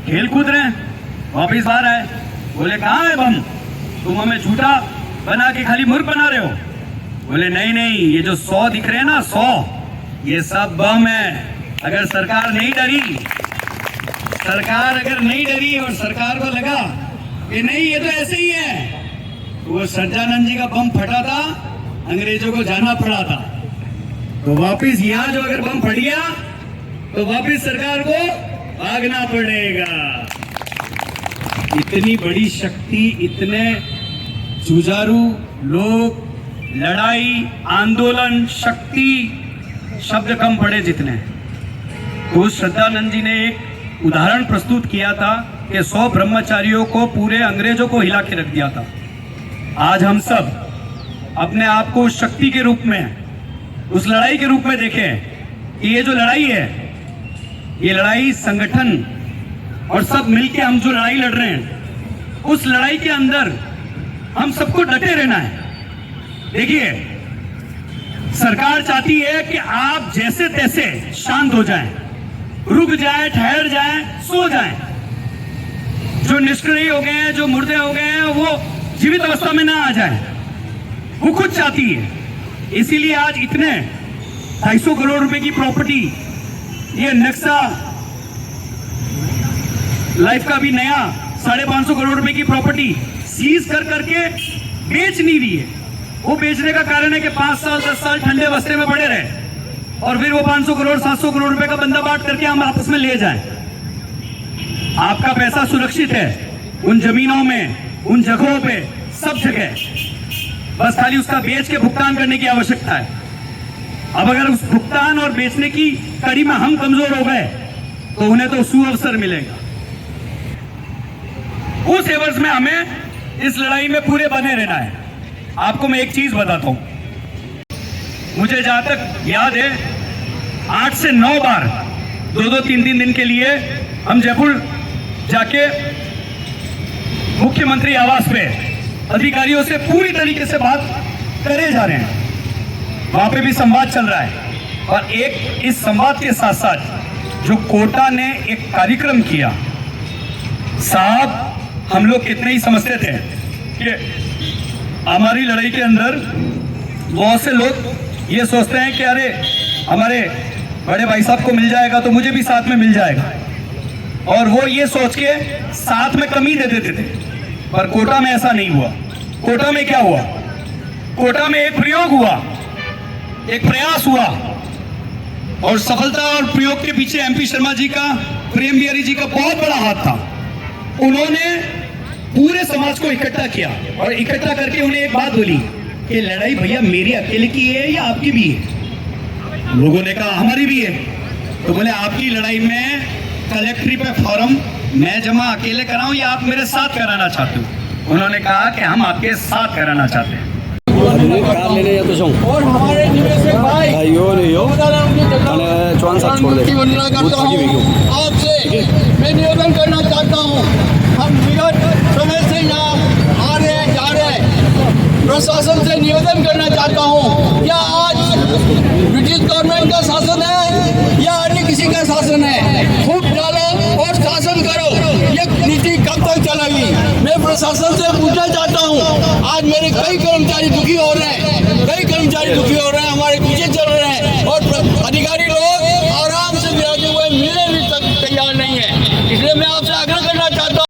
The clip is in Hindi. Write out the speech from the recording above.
खेल कूद रहे हैं। वापिस आ रहा है, बोले कहाँ है बम? तुम हमें झूठा बना के खाली मूर्ख बना रहे हो। बोले नहीं नहीं, ये जो 100 दिख रहे हैं ना, 100, ये सब बम है। अगर सरकार नहीं डरी, सरकार अगर नहीं डरी और सरकार को लगा कि नहीं ये तो ऐसे ही है, तो वो सज्जानंद जी का बम फटा था, अंग्रेजों को जाना पड़ा था। तो वापिस यहाँ जो अगर बम फट गया तो वापिस सरकार को भागना पड़ेगा। इतनी बड़ी शक्ति, इतने जुझारू लोग, लड़ाई, आंदोलन, शक्ति, शब्द कम पड़े जितने। तो श्रद्धानंद जी ने एक उदाहरण प्रस्तुत किया था कि 100 ब्रह्मचारियों को, पूरे अंग्रेजों को हिला के रख दिया था। आज हम सब अपने आप को उस शक्ति के रूप में, उस लड़ाई के रूप में देखें कि ये जो लड़ाई है, ये लड़ाई संगठन और सब मिलके हम जो लड़ाई लड़ रहे हैं, उस लड़ाई के अंदर हम सबको डटे रहना है। देखिए, सरकार चाहती है कि आप जैसे तैसे शांत हो जाएं, रुक जाएं, ठहर जाएं, सो जाएं। जो निष्क्रिय हो गए हैं, जो मुर्दे हो गए हैं, वो जीवित अवस्था में ना आ जाएं। वो खुद चाहती है। इसीलिए आज इतने 250 करोड़ रुपए की प्रॉपर्टी, ये नक्शा लाइफ का भी नया 550 करोड़ रुपए की प्रॉपर्टी सीज कर करके बेच नहीं रही है। वो बेचने का कारण है कि 5 साल 10 साल ठंडे बस्ते में पड़े रहे और फिर वो 500 करोड़ 700 करोड़ रुपए का बंदा बांट करके हम आपस में ले जाएं। आपका पैसा सुरक्षित है उन जमीनों में, उन जगहों पे, सब जगह, बस खाली उसका बेच के भुगतान करने की आवश्यकता है। अब अगर उस भुगतान और बेचने की कड़ी में हम कमजोर हो गए तो उन्हें तो सुअवसर मिलेगा। उस एवज में हमें इस लड़ाई में पूरे बने रहना है। आपको मैं एक चीज बताता हूं, मुझे जहां तक याद है 8 से 9 बार 2-2, 3-3 दिन के लिए हम जयपुर जाके मुख्यमंत्री आवास पे अधिकारियों से पूरी तरीके से बात करे जा रहे हैं। वहां पे भी संवाद चल रहा है। और एक इस संवाद के साथ साथ जो कोटा ने एक कार्यक्रम किया, साहब हम लोग कितने ही समझते थे कि हमारी लड़ाई के अंदर बहुत से लोग ये सोचते हैं कि अरे हमारे बड़े भाई साहब को मिल जाएगा तो मुझे भी साथ में मिल जाएगा, और वो ये सोच के साथ में कमी दे देते थे। पर कोटा में ऐसा नहीं हुआ। कोटा में क्या हुआ? कोटा में एक प्रयोग हुआ, एक प्रयास हुआ, और सफलता और प्रयोग के पीछे MP शर्मा जी का, प्रेम बिहारी जी का बहुत बड़ा हाथ था। उन्होंने पूरे समाज को इकट्ठा किया और इकट्ठा करके उन्हें एक बात बोली कि लड़ाई भैया मेरी अकेले की है या आपकी भी है? लोगों ने कहा हमारी भी है। तो बोले आपकी लड़ाई में कलेक्ट्री पे फॉर्म मैं जमा अकेले कराऊं या आप मेरे साथ कराना चाहते हो? उन्होंने कहा कि हम आपके साथ कराना चाहते हैं। और हमारे निवेशक भाई आपसे मैं निवेदन करना चाहता हूँ, हम विगत समय से यहाँ आ रहे हैं, जा रहे हैं, प्रशासन से निवेदन करना चाहता हूँ, क्या आज ब्रिटिश गवर्नमेंट का शासन है या अन्य किसी का शासन है? फूट डालो और शासन करो, ये नीति कब तक चलेगी? मैं प्रशासन से पूछना चाहता हूँ। आज मेरे कई कर्मचारी दुखी हो रहे हैं, कई कर्मचारी दुखी हो रहे हैं, हमारे पीछे चल रहे हैं, और अधिकारी लोग आराम से विराजे हुए मिलने भी तैयार नहीं है। इसलिए मैं आपसे आग्रह करना चाहता हूँ।